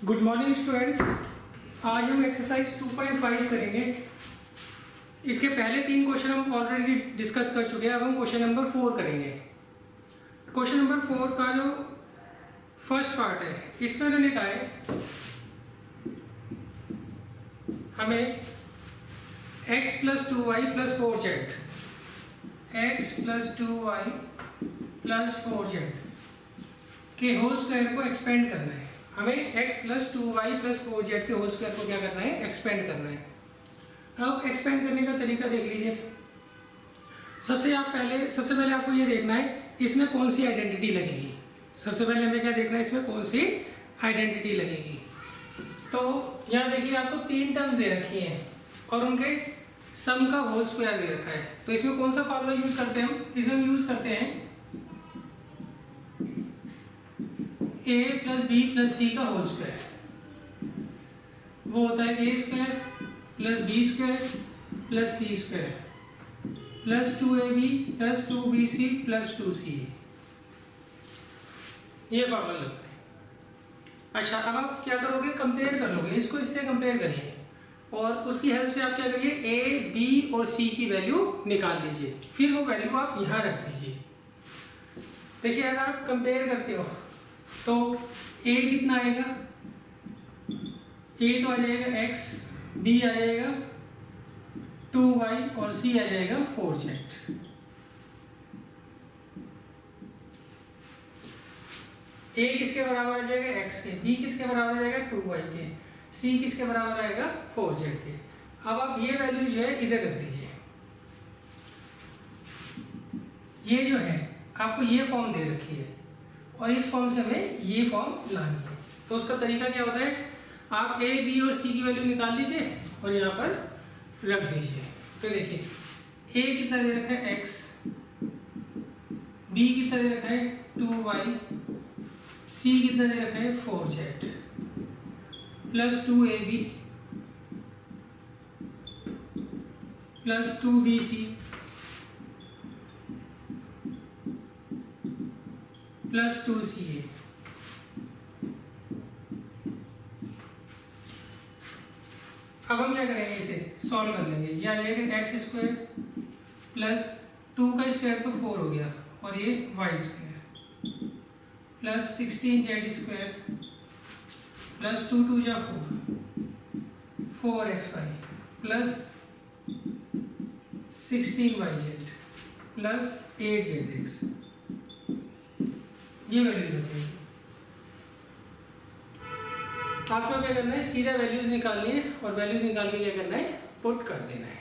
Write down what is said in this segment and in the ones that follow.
Good morning students. आज हम exercise 2.5 करेंगे। इसके पहले 3 क्वेश्चन हम ऑलरेडी डिस्कस कर चुके हैं। अब हम क्वेश्चन नंबर 4 करेंगे। क्वेश्चन नंबर 4 का जो फर्स्ट पार्ट है, इसमें उन्होंने लिखा है हमें x + 2y + 4z x + 2y + 4z के होल स्क्वायर को एक्सपेंड करना है। हमें x + 2y + 4z के होल स्क्वायर को क्या करना है, एक्सपेंड करना है। अब एक्सपेंड करने का तरीका देख लीजिए। सबसे पहले आपको ये देखना है इसमें कौन सी आइडेंटिटी लगेगी। सबसे पहले हमें क्या देखना है, इसमें कौन सी आइडेंटिटी लगेगी। तो यहाँ देखिए आपको 3 टर्म्स दे रखी हैं और उनके सम का होल स्क्वायर दे रखा है। तो इसमें कौन सा फॉर्मूला यूज करते हैं हम? इसमें यूज करते हैं a + b + c का होल स्क्वायर। वो होता है a² + b² + c² + 2ab + 2bc + 2ca। ये फॉर्मूला लगता है। अच्छा, अब आप क्या करोगे, कंपेयर कर लोगे, इसको इससे कंपेयर करिए और उसकी हेल्प से आप क्या करिए, a, b और c की वैल्यू निकाल लीजिए। फिर वो वैल्यू आप यहाँ रख दीजिए। देखिए अगर आप कंपेयर करते हो तो a कितना आएगा, a तो आ जाएगा x, b आ जाएगा 2y और c आ जाएगा 4z। a किसके बराबर आ जाएगा, x के, b किसके बराबर आ जाएगा 2y के, c किसके बराबर आएगा 4z के। अब आप ये वैल्यू जो है इधर रख दीजिए। ये जो है आपको ये फॉर्म दे रखी है और इस फॉर्म से हमें ये फॉर्म लानी है। तो उसका तरीका क्या होता है, आप a, b और c की वैल्यू निकाल लीजिए और यहाँ पर रख दीजिए। तो देखिए a कितना दे रखा है x, b कितना दे रखा है 2y, c कितना दे रखा है 4z + 2ab + 2bc + 2ca। अब हम क्या करेंगे, इसे सॉल्व कर लेंगे। ये आ जाएगा x² + 2 का स्क्वायर तो 4 हो गया और ये y² + 16z² + 2 2 जा 4 4xy + 16yz + 8zx। ये वैल्यूज रखेंगे। आपको क्या करना है, सीधा वैल्यूज निकालनी है और वैल्यूज निकाल के क्या करना है, पुट कर देना है।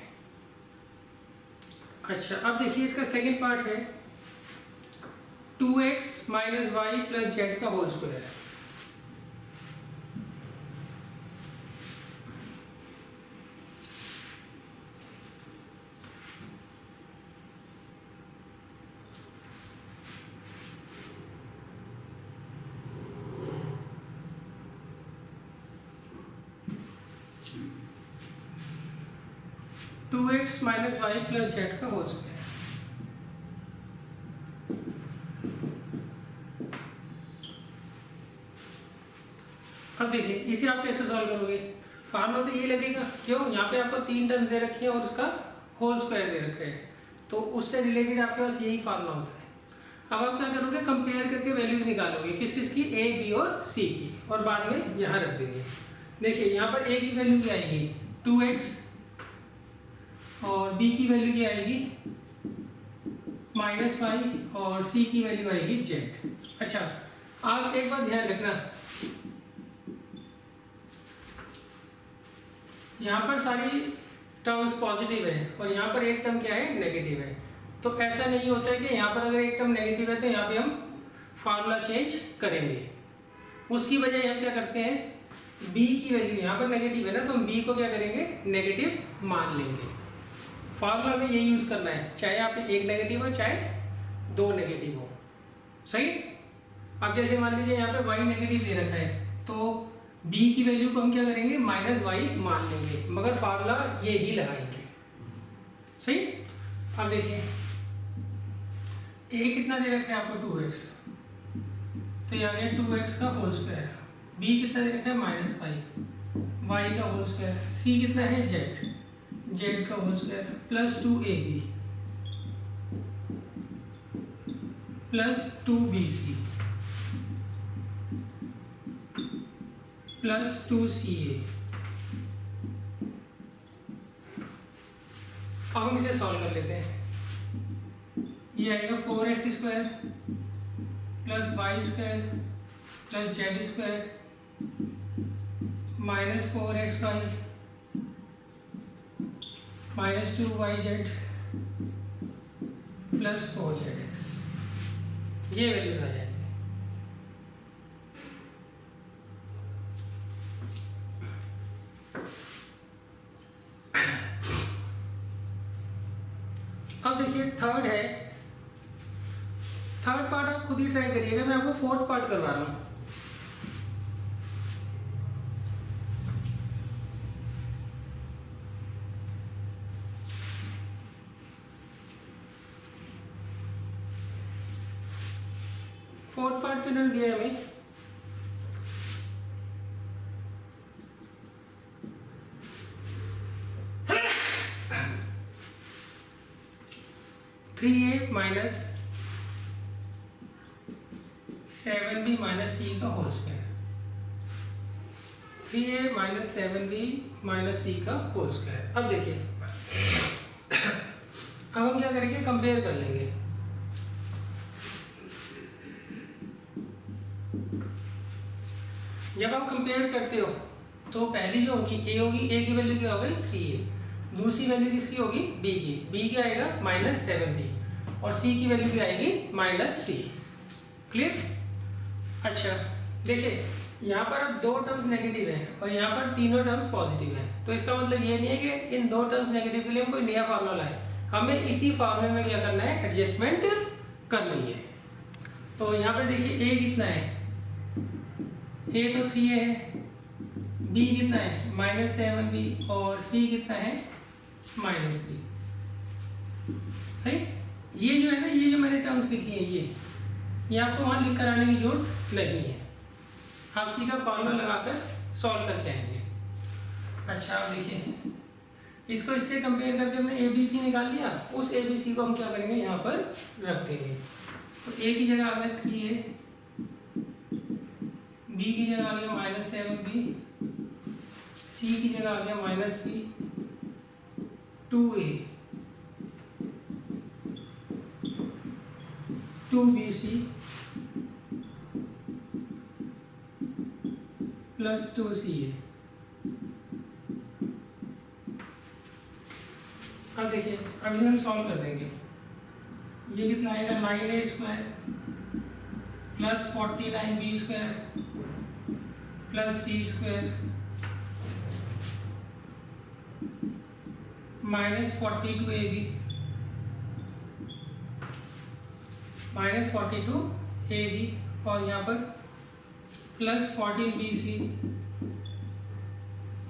अच्छा, अब देखिए इसका सेकंड पार्ट है 2x - y + z का whole square. Two x minus y + z का होल स्क्वायर। अब देखिए इसे आप कैसे सॉल्व करोगे। फार्मूला तो ये लगेगा, क्यों, यहाँ पे आपको 3 टर्म्स दे रखी है और उसका होल स्क्वायर दे रखा है, तो उससे रिलेटेड आपके पास यही फार्मूला होता है। अब आप क्या करोगे, कंपेयर करके वैल्यूज निकालोगे किस किस की, a, b और c की, और बाद में यहाँ रख देंगे। देखिए यहाँ पर a की वैल्यू क्या आएगी 2x और b की वैल्यू क्या आएगी -y और c की वैल्यू आएगी z। अच्छा, आप एक बात ध्यान रखना, यहाँ पर सारी टर्म्स पॉजिटिव है और यहाँ पर एक टर्म क्या है, नेगेटिव है। तो ऐसा नहीं होता है कि यहाँ पर अगर एक टर्म नेगेटिव है तो यहाँ पे हम फार्मूला चेंज करेंगे। उसकी वजह हम क्या करते हैं, b की वैल्यू यहाँ पर नेगेटिव है ना, तो हम b को क्या करेंगे, नेगेटिव मान लेंगे। फार्मूला में यही यूज करना है, चाहे आप एक नेगेटिव हो चाहे 2 नेगेटिव हो। सही। अब जैसे मान लीजिए यहाँ पे y नेगेटिव दे रखा है तो b की वैल्यू को हम क्या करेंगे, -y मान लेंगे, मगर फार्मूला ये ही लगाएंगे। सही। अब देखिए a कितना दे रखा है आपको 2x, तो ये आ गया 2x का होल स्क्वायर बी कितना दे रखा है -5 वाई का होल स्क्वायर, सी कितना है जेड का whole square plus 2ab plus 2bc plus 2ca। अब हम इसे सॉल्व कर लेते हैं। ये आएगा 4x² plus y square plus z square minus 4xy minus 2yz plus 4zx। ये वैल्यूज आ जाएंगे। अब देखिए थर्ड है, थर्ड पार्ट आप खुद ही ट्राई करिएगा, मैं आपको फोर्थ पार्ट करवा रहा हूँ। फोर्थ पार्ट पे इन्होंने दिया है हमें 3a minus 7b minus c का whole square, 3a minus 7b minus c का होल स्क्वायर। अब देखिए अब हम क्या करेंगे, कंपेयर कर लेंगे। जब आप कंपेयर करते हो तो पहली जो होगी a होगी, a की वैल्यू क्या होगी 3a, दूसरी वैल्यू किसकी होगी b की आएगा माइनस 7b और c की वैल्यू क्या आएगी माइनस c। क्लियर? अच्छा देखिए यहाँ पर अब दो टर्म्स नेगेटिव है और यहाँ पर तीनों टर्म्स पॉजिटिव है, तो इसका मतलब ये नहीं है कि इन दो टर्म्स नेगेटिव के लिए हम कोई नया फार्मूला लाए, हमें इसी फार्मूले में क्या करना है, एडजस्टमेंट करनी है। तो यहाँ पर देखिए a कितना है, a तो 3a है, b कितना है माइनस 7b और c कितना है माइनस c। सही? ये जो है ना, ये जो मैंने टर्म्स लिखी है ये आपको वहां लिख कर आने की जरूरत नहीं है, आप सी का फॉर्मूला लगाकर सॉल्व करके आएंगे। अच्छा अब देखिए इसको इससे कंपेयर करके हमने ए बी सी निकाल लिया, उस ए बी सी को हम क्या करेंगे यहाँ पर रख देंगे। तो ए की जगह आ गया 3a, बी की जगह आ गया माइनस 7b, सी की जगह आ गया minus c, 2a 2bc plus 2ca। अब देखिए अब इसे हम सॉल्व कर देंगे। ये कितना आएगा 9a square plus 49b square plus c square minus 42ab minus 42ab और यहाँ पर प्लस 14bc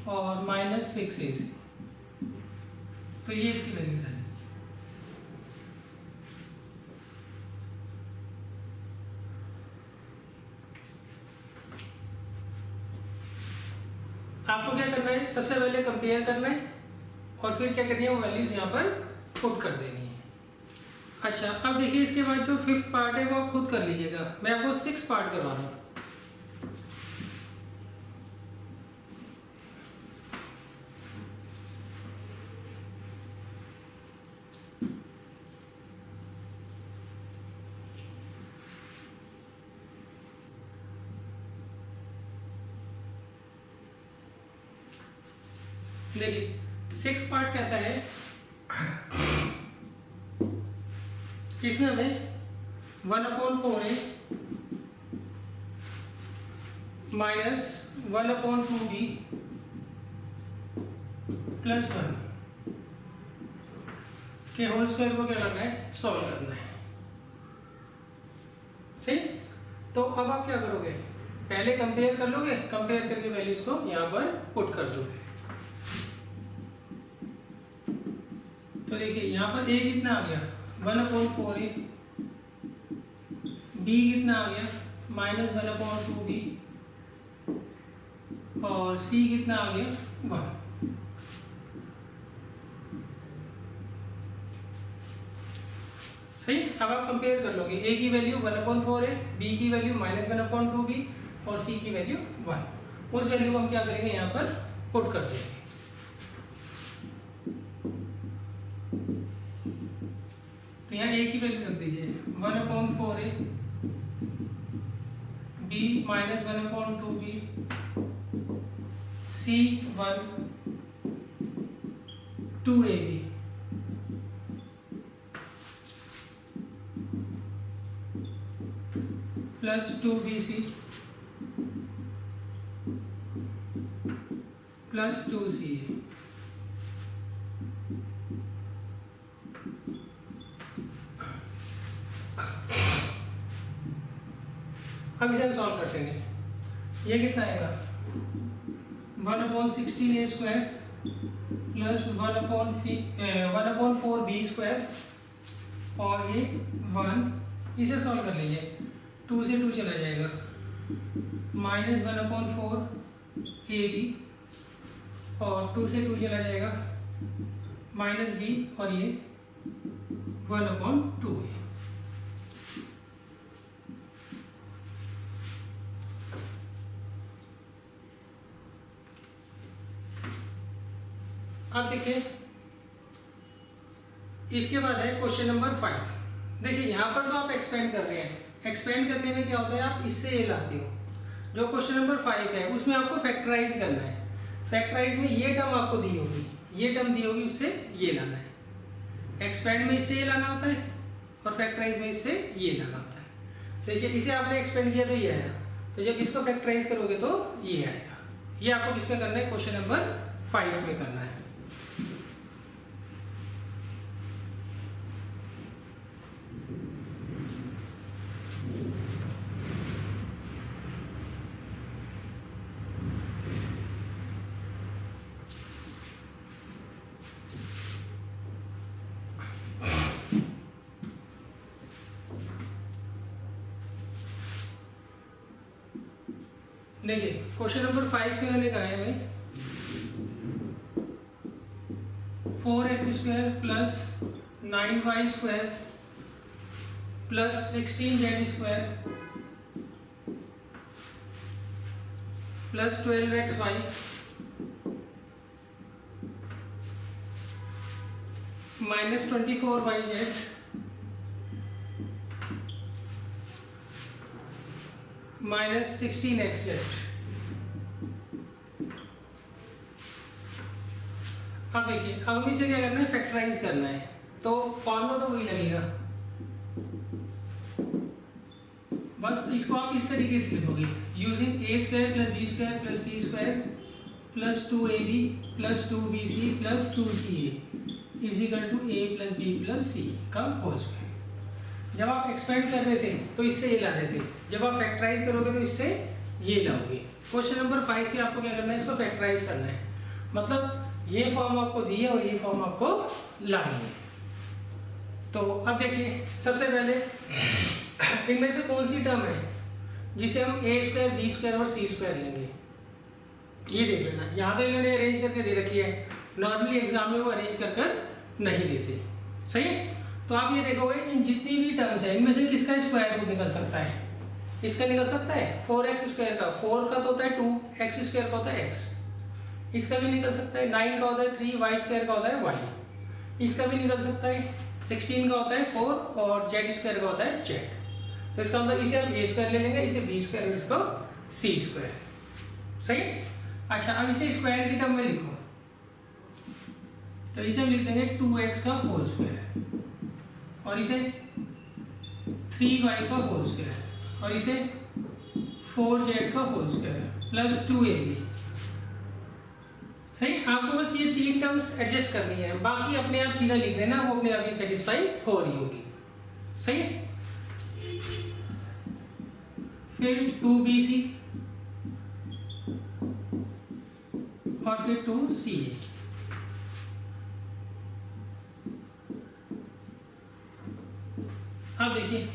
और माइनस 6ac। तो ये इसकी वैल्यूज है। आपको क्या करना है, सबसे पहले कंपेयर करना है और फिर क्या करनी है, वो वैल्यूज यहाँ पर पुट कर देनी है। अच्छा अब देखिए इसके बाद जो फिफ्थ पार्ट है वो आप खुद कर लीजिएगा, मैं आपको 6 पार्ट करवा रहा हूँ। देखिए 6 पार्ट कहता है, इसमें हमें 1/4a माइनस 1/2b प्लस 1 के होल स्क्वायर को क्या करना है, सॉल्व करना है। सही? तो अब आप क्या करोगे, पहले कंपेयर कर लोगे, कंपेयर करके वैल्यूज को यहाँ पर पुट कर दोगे। तो देखिए यहाँ पर a कितना आ गया 1/4a, b कितना आ गया माइनस 1/2b और सी कितना आ गया 1। सही। अब आप कंपेयर कर लोगे, ए की वैल्यू 1/4 है, बी की वैल्यू -1/2b और सी की वैल्यू 1। उस वैल्यू को हम क्या करेंगे यहाँ पर पुट कर देंगे। तो यहाँ ए की वैल्यू रख दीजिए 1/4 है, b -1/2b, c 1, 2ab plus 2bc plus 2ca। अब इसे सॉल्व करते हैं। ये कितना आएगा 1/16a² प्लस 1/4b² और ये 1। इसे सॉल्व कर लीजिए, 2 से 2 चला जाएगा, -1/4ab और 2 से 2 चला जाएगा -b और ये 1/2 है। अब देखिए इसके बाद है क्वेश्चन नंबर 5। देखिए यहाँ पर तो आप एक्सपेंड कर रहे हैं, एक्सपेंड करने में क्या होता है आप इससे ए लाते हो। जो क्वेश्चन नंबर 5 है उसमें आपको फैक्टराइज करना है। फैक्टराइज में ये टर्म आपको दी होगी, ये टर्म दी होगी, उससे ये लाना है। एक्सपेंड में इससे ये लाना होता है और फैक्टराइज में इससे ये लाना होता है। देखिए इसे आपने एक्सपेंड किया तो ये आया, तो जब इसको फैक्टराइज करोगे तो ये आएगा। ये आपको किसमें करना है, क्वेश्चन नंबर 5 में करना है। देखिए क्वेश्चन नंबर 5 में मैंने कहा है भाई 4x² plus 9y² plus 16z² plus 12xy minus 24yz minus 16xz। अब देखिए अब हमें इसे क्या करना है, फैक्टराइज करना है। तो फॉर्मूला तो वही लगेगा, बस इसको आप इस तरीके से लिखोगे, using a² plus b² plus c² plus 2ab plus 2bc plus 2ca is equal to a plus b plus c का होल स्क्वायर। जब आप एक्सपेंड कर रहे थे तो इससे ये ला रहे थे, जब आप फैक्टराइज करोगे तो इससे ये लाओगे। क्वेश्चन नंबर 5 पे आपको क्या करना है, इसको फैक्टराइज करना है। मतलब ये फॉर्म आपको दी है और ये फॉर्म आपको लानी है। तो अब देखिए सबसे पहले इनमें से कौन सी टर्म है जिसे हम a² b² और c² लेंगे, ये देख लेना। यहाँ तो इन्होंने अरेंज करके दे रखी है, नॉर्मली एग्जाम में वो अरेंज कर नहीं देते। सही है। तो आप ये देखोगे इन जितनी भी टर्म्स है इनमें से किसका स्क्वायर रूट निकल सकता है, इसका निकल सकता है 4x² का, 4 का तो होता है 2, x² का होता है x, इसका भी निकल सकता है 9 का होता है 3, y² का होता है y, इसका भी निकल सकता है 16 का होता है 4 और z² का होता है z। तो इसका मतलब इसे हम a² ले लेंगे, इसे b² और इसको c²। सही। अच्छा अब इसे स्क्वायर की टर्म में लिखो, तो इसे हम लिख देंगे 2x का होल स्क्वायर और इसे 3y का होल स्क्वायर और इसे 4z का होल स्क्वायर प्लस 2ab। सही। आपको बस ये 3 टर्म्स एडजस्ट करनी है, बाकी अपने आप सीधा लिख देना, वो अपने आप ही सेटिस्फाई हो रही होगी। सही। फिर 2bc और फिर 2ca। अब देखिए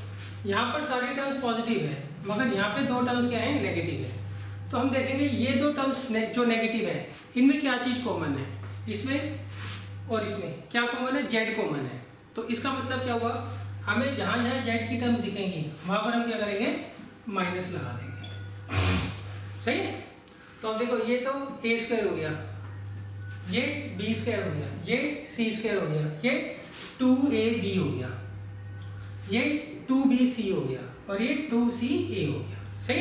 यहाँ पर सारी टर्म्स पॉजिटिव है मगर यहाँ पे 2 टर्म्स क्या है, नेगेटिव है। तो हम देखेंगे ये दो टर्म्स जो नेगेटिव है इनमें क्या चीज कॉमन है, इसमें और इसमें क्या कॉमन है, जेड कॉमन है। तो इसका मतलब क्या हुआ, हमें जहां जहां जेड की टर्म्स दिखेंगी वहां पर हम क्या करेंगे, माइनस लगा देंगे। सही। तो अब देखो ये तो ए स्क्वायर हो गया, ये बी स्क्वायर हो गया, ये सी स्क्वायर हो गया, ये 2ab हो गया, ये 2bc हो गया और ये 2ca हो गया। सही।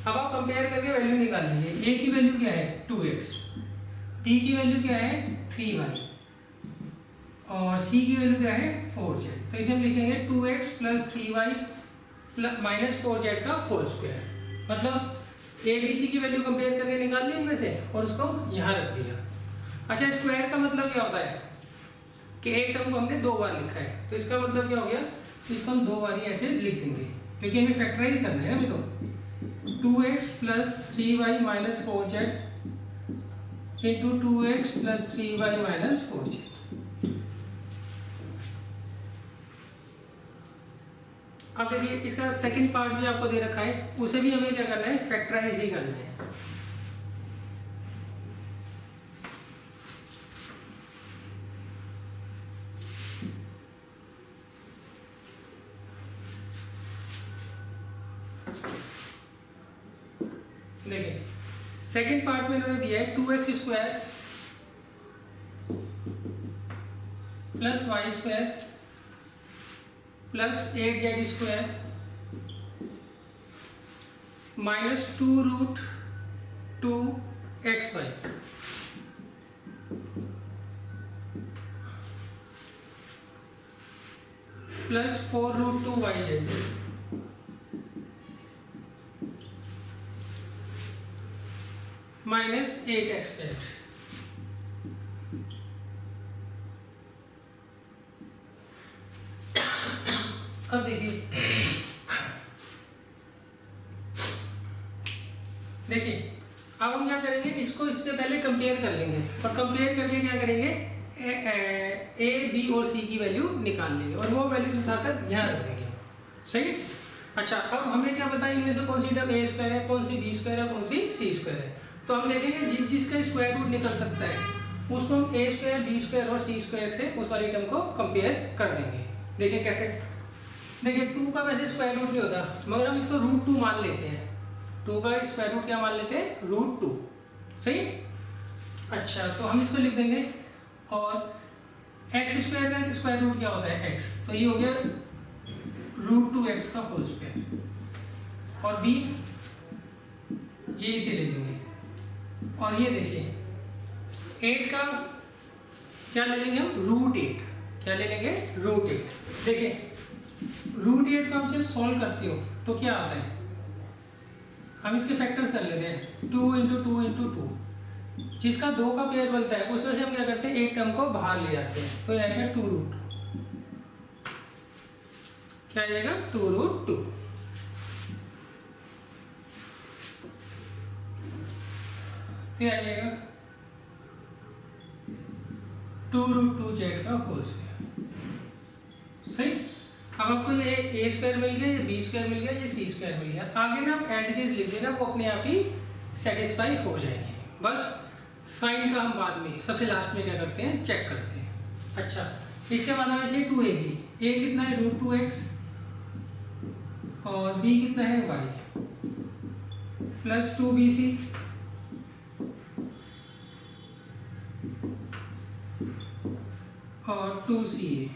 अब आप कंपेयर करके वैल्यू निकाल लीजिए। a की वैल्यू क्या है 2x, b की वैल्यू क्या है 3y और c की वैल्यू क्या है 4z। तो इसे हम लिखेंगे 2x + 3y - 4z का होल स्क्वायर। मतलब a b c की वैल्यू कंपेयर करके निकाल ली इनमें से और उसको यहाँ रख दिया। अच्छा, स्क्वायर का मतलब क्या होता है कि एक टर्म को हमने 2 बार लिखा है, तो इसका मतलब क्या हो गया, इसको हम 2 बार ही ऐसे लिख देंगे क्योंकि हमें फैक्टराइज करना है ना। अभी तो 2x + 3y - 4z × 2x + 3y - 4z। अब देखिए इसका सेकंड पार्ट भी आपको दे रखा है, उसे भी हमें क्या करना है, फैक्टराइज ही करना है। देखिए सेकंड पार्ट में इन्होंने दिया है 2x² + y² + 8z² - 2√2xy + 4√2yz - 8xz। अब देखिए अब हम क्या करेंगे, इसको इससे पहले कंपेयर कर लेंगे और कंपेयर करके क्या करेंगे, ए बी और सी की वैल्यू निकाल लेंगे और वो वैल्यू उठाकर यहाँ रख देंगे। सही। अच्छा, अब हमें क्या पता है इनमें से कौन सी टर्म a स्क्वायर है, कौन सी b स्क्वायर है, कौन सी c स्क्वायर है। तो हम देखेंगे जिसका स्क्वायर रूट निकल सकता है उसको हम a स्क्वायर, b स्क्वायर और c स्क्वायर से उस वाली टर्म को कंपेयर कर देंगे। देखिए कैसे। देखिए 2 का वैसे स्क्वायर रूट नहीं होता, मगर हम इसको √2 मान लेते हैं। 2 का स्क्वायर रूट क्या मान लेते हैं, √2। सही। अच्छा, तो हम इसको लिख देंगे और x स्क्वायर का स्क्वायर रूट क्या होता है, x। तो ये हो गया √2x का होल स्क्वायर और b ये इसे ले लेंगे और ये देखिए 8 का क्या ले लेंगे हम, √8। क्या ले लेंगे, √8। देखिए √8 को आप जब सॉल्व करते हो तो क्या आता है, हम इसके फैक्टर्स कर लेते हैं 2 × 2 × 2। जिसका 2 का पेयर बनता है उसमें से हम क्या करते हैं, एक टर्म को बाहर ले जाते हैं तो ये आएगा 2√2। क्या आएगा, 2√2। फिर आ जाएगा 2√2z का होल स्क्वायर। सही। अब आपको ये a स्क्वायर मिल गया, ये b स्क्वायर मिल गया, ये c स्क्वायर मिल गया। आगे ना आप एज इट इज लिख देना, वो अपने आप ही सेटिस्फाई हो जाएंगे। बस साइन का हम बाद में सबसे लास्ट में क्या करते हैं, चेक करते हैं। अच्छा, इसके बाद हमें चाहिए 2ab। a कितना है, √2x और b कितना है, y + 2bc और 2ca।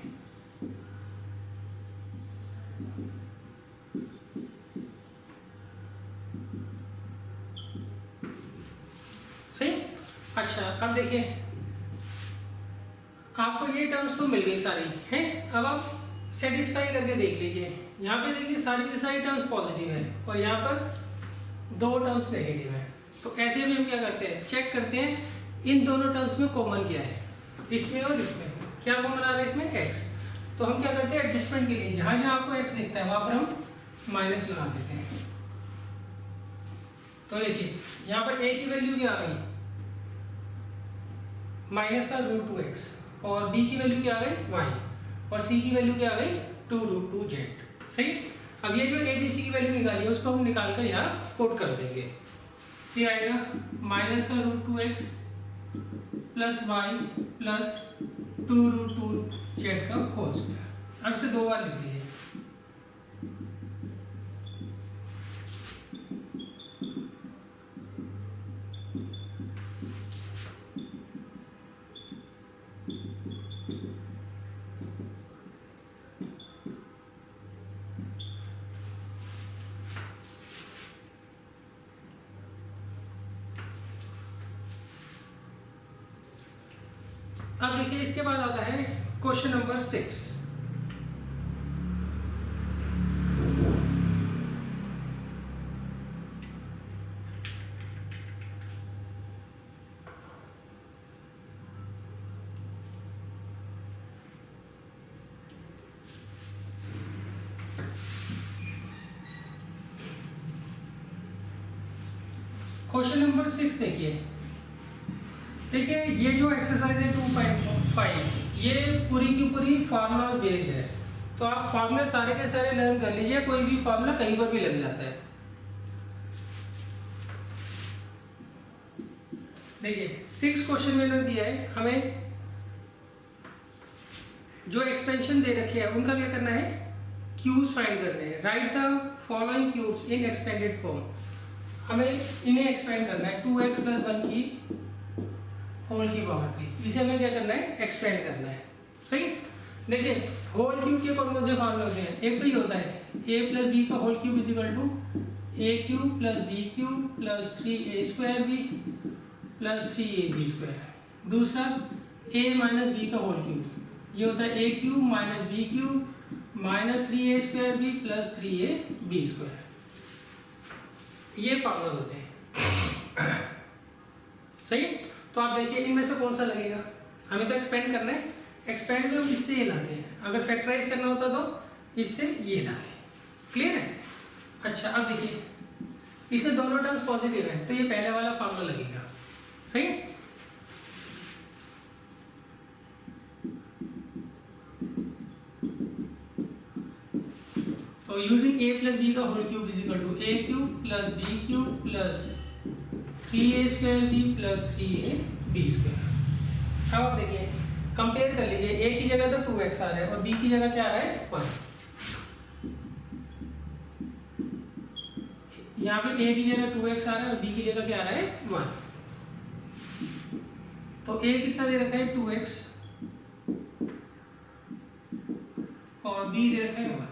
सही। अच्छा, अब देखिए आपको ये टर्म्स तो मिल गई सारी हैं। अब आप सेटिस्फाई करके देख लीजिए। यहाँ पे देखिए सारी की सारी टर्म्स पॉजिटिव है और यहाँ पर 2 टर्म्स नेगेटिव है। तो ऐसे भी हम क्या करते हैं, चेक करते हैं इन दोनों टर्म्स में कॉमन क्या है, इसमें और इसमें क्या कॉमन आ रहा है, इसमें x। तो हम क्या करते हैं, एडजस्टमेंट के लिए जहां जहां आपको x दिखता है वहां पर हम माइनस लगा देते हैं। तो देखिए यहाँ पर a की वैल्यू क्या आ गई, माइनस का √2x और b की वैल्यू क्या आ गई, y और c की वैल्यू क्या आ गई, 2√2z। सही। अब ये जो a b c की वैल्यू निकाली है उसको हम निकाल कर यहाँ पुट कर देंगे। ये आएगा माइनस का root 2x plus Y plus 2√2z का होल स्क्वायर। अब इसे 2 बार लिख दीजिए। अब देखिए इसके बाद आता है क्वेश्चन नंबर 6। क्वेश्चन नंबर 6 देखिए ये जो एक्सरसाइज है 2.5 ये पूरी की पूरी फार्मूला बेस्ड है। तो आप फार्मूले सारे के सारे लर्न कर लीजिए, कोई भी फार्मूला कहीं पर भी लग जाता है। देखिए 6 क्वेश्चन मैंने दिया है, हमें जो एक्सपेंशन दे रखी है उनका क्या करना है, क्यूब्स फाइंड करने हैं। Right the following cubes in expanded form. हमें इन्हें एक्सपेंड करना है 2x + 1 की होल की पावर 3। इसे हमें क्या करना है, एक्सपेंड करना है। सही। देखिए होल क्यूब के कौन कौन से फॉर्मूले होते हैं, एक तो ये होता है a + b का whole cube = a³ + b³ + 3a² + 3ab²। दूसरा a - b का होल क्यूब, ये होता है a³ - b³ - 3a² + 3ab²। ये फॉर्मूला होते हैं। सही। तो आप देखिए इनमें से कौन सा लगेगा, हमें तो एक्सपेंड करना है। एक्सपेंड में हम इससे ये लाते हैं, अगर फैक्टराइज करना होता तो इससे ये लाते हैं। क्लियर है। अच्छा अब देखिए इसे दोनों टर्म्स पॉजिटिव है तो ये पहले वाला फॉर्मूला लगेगा। सही। तो यूजिंग a + b का whole cube = a³ + b³ + 3a² + 3ab²। अब आप देखिए कंपेयर कर लीजिए, a की जगह तो 2x आ रहा है और b की जगह क्या आ रहा है 1। यहाँ पे a की जगह 2x आ रहा है और b की जगह क्या आ रहा है 1। तो a कितना दे रखा है 2x और b दे रखा है 1।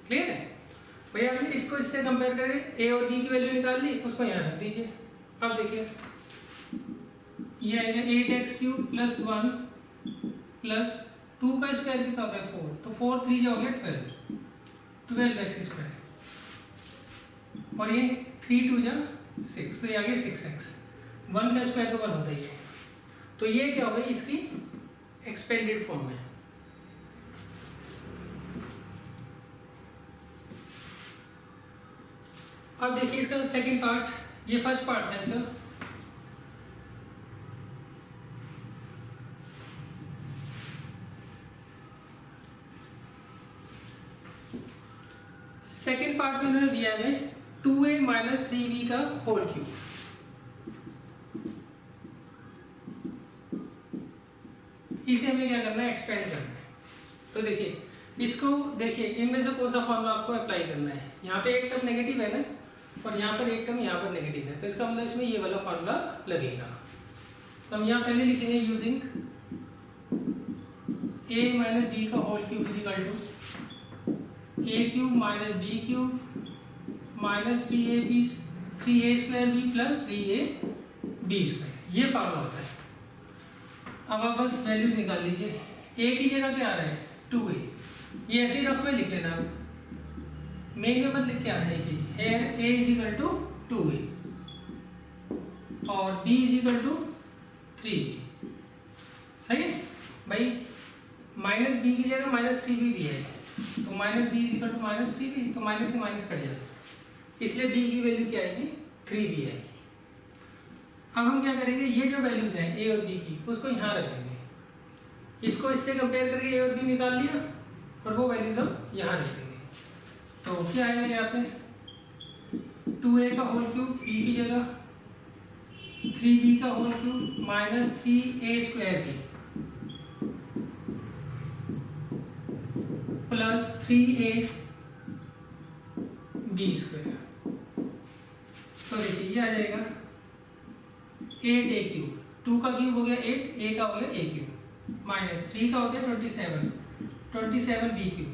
क्लियर है भैया। आपने इसको इससे कंपेयर करके a और b की वैल्यू निकाल ली, उसको यहाँ रख दीजिए। अब देखिए ये आएगा 8x³ + 1 + 2 का स्क्वायर कितना होता है 4, तो 4 3 हो गया 12x²। और ये 3 2 6, तो ये आ गया 6x। 1 का स्क्वायर तो 1 होता ही है। तो ये क्या हो गई, इसकी एक्सपेंडेड फॉर्म है। अब देखिए इसका सेकंड पार्ट, ये फर्स्ट पार्ट था इसका। सेकंड पार्ट में इन्होंने दिया है 2a - 3b का होल क्यूब। इसे हमें क्या करना है, एक्सपेंड करना है। तो देखिए इसको देखिए इनमें से कौन सा फॉर्मूला आपको अप्लाई करना है। यहाँ पे एक टर्म नेगेटिव है ना, और यहाँ पर एक टर्म यहाँ पर नेगेटिव है, तो इसका मतलब इसमें ये वाला फॉर्मूला लगेगा। तो हम यहाँ पहले लिखेंगे यूजिंग a - b का whole cube = a³ - b³ - 3a² + 3ab²। ये फॉर्मूला होता है। अब आप बस वैल्यूज निकाल लीजिए। a की जगह क्या आ रहा है 2a, ये ऐसे ही रफ में लिख लेना, मेन में मत लिख के आना है ये चीज। हेयर a = 2a और b = 3b। सही है भाई। -b की जगह -3b दिया है, तो -b = -3b, तो माइनस से माइनस कट जाता है, इसलिए b की वैल्यू क्या आएगी 3b आएगी। अब हम क्या करेंगे, ये जो वैल्यूज हैं a और b की उसको यहाँ रख देंगे। इसको इससे कंपेयर करके ए और बी निकाल लिया और वो वैल्यूज हम यहाँ लिख देंगे। तो क्या आएगा यहाँ पे 2a का होल क्यूब b की जगह, 3b का whole cube minus 3a square b plus 3a b square. तो देखिए ये आ जाएगा 8a क्यूब, 2 का क्यूब हो गया 8, a का हो गया a क्यूब माइनस 3 का हो गया 27b क्यूब,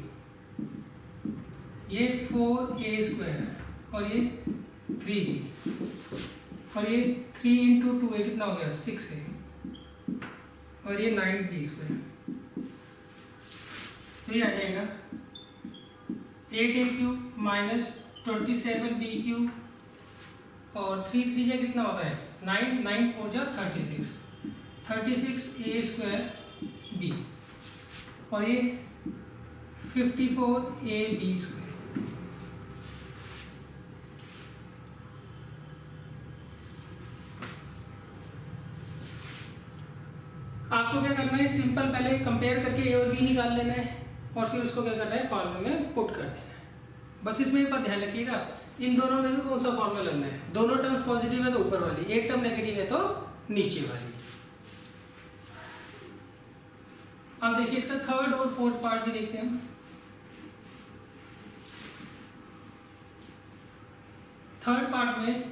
ये 4a स्क्वायर और ये 3b और ये 3 इंटू 2a कितना हो गया 6a और ये 9b स्क्वायर। तो ये आ जाएगा 8a cube minus 27b cube और 3 3 जा कितना होता है 9, 9 4 जा 36a स्क्वायर b और ये 54ab स्क्वायर। आपको क्या करना है, सिंपल पहले कंपेयर करके ए और बी निकाल लेना है और फिर उसको क्या करना है फॉर्मूले में पुट कर देना है। बस इसमें एक बात ध्यान रखिएगा, इन दोनों में से कौन सा फॉर्मूला लगना है, दोनों टर्म्स पॉजिटिव है तो ऊपर वाली, एक टर्म नेगेटिव है तो नीचे वाली। अब देखिए इसका थर्ड और फोर्थ पार्ट भी देखते हैं। थर्ड पार्ट में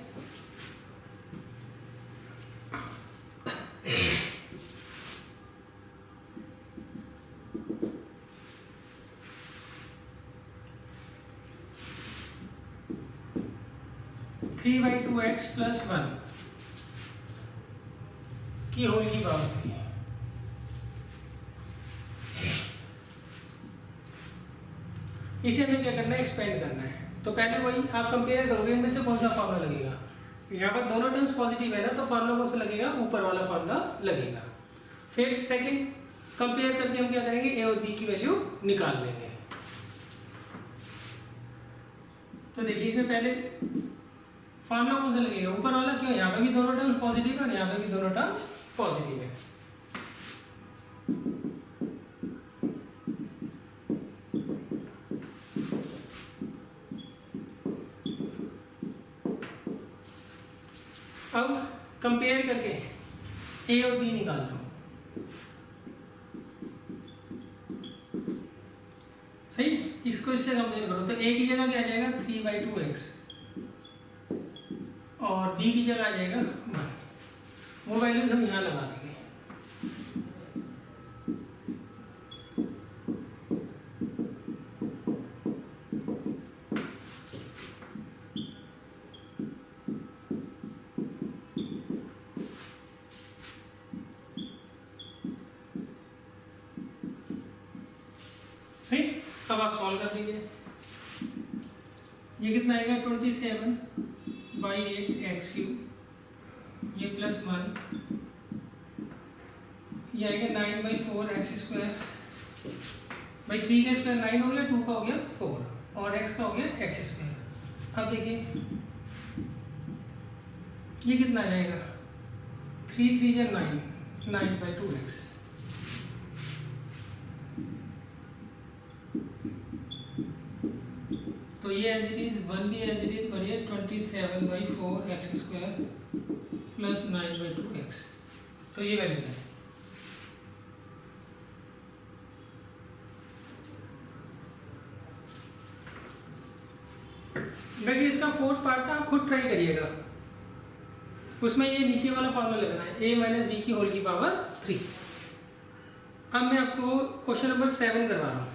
3/2x प्लस 1 की होल की पावर 3। इसे हमें क्या करना है एक्सपेंड करना है। तो पहले वही आप कंपेयर करोगे इनमें से कौन सा फॉर्मूला लगेगा, यहाँ पर दोनों टर्म्स पॉजिटिव है ना तो फॉर्मूला कौन सा लगेगा, ऊपर वाला फॉर्मूला लगेगा। फिर सेकंड कंपेयर करके हम क्या करेंगे ए और बी की वैल्यू निकाल लेंगे। तो देखिए इसमें पहले फॉर्मूला कौन सा लगेगा, ऊपर वाला, क्यों यहाँ पे भी दोनों टर्म्स पॉजिटिव है, यहाँ पे भी दोनों टर्म्स पॉजिटिव है। अब कंपेयर करके ए और बी निकाल लो। सही, इसको इससे कंपेयर करो तो ए की जगह क्या आ जाएगा 3/2x और बी की जगह आ जाएगा 1। वो वैल्यूज हम यहाँ लगा देंगे। सही, अब आप सॉल्व कर दीजिए। ये कितना आएगा 27/8x क्यूब, ये प्लस 1, ये आएगा 9/4x स्क्वायर भाई 3 का स्क्वायर 9 हो गया, 2 का हो गया 4 और x का हो गया x स्क्वायर। अब देखिए ये कितना आ जाएगा 3 3 जा 9, 9/2x। तो ये एज इट इज 1 भी एज इट इज और ये 27/4x स्क्वायर प्लस 9/2x। तो ये वैल्यूज है। देखिए इसका फोर्थ पार्ट ना आप खुद ट्राई करिएगा, उसमें ये नीचे वाला फॉर्मूला लगना है a माइनस बी की होल की पावर 3। अब मैं आपको क्वेश्चन नंबर 7 करवा रहा हूँ।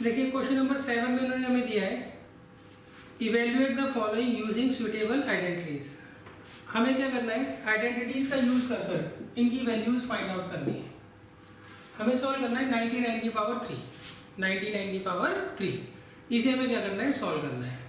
देखिए क्वेश्चन नंबर 7 में उन्होंने हमें दिया है evaluate the following using suitable identities. हमें क्या करना है, आइडेंटिटीज का यूज कर कर इनकी वैल्यूज फाइंड आउट करनी है। हमें सॉल्व करना है 99 की पावर 3, 99 की पावर 3। इसे हमें क्या करना है, सॉल्व करना है।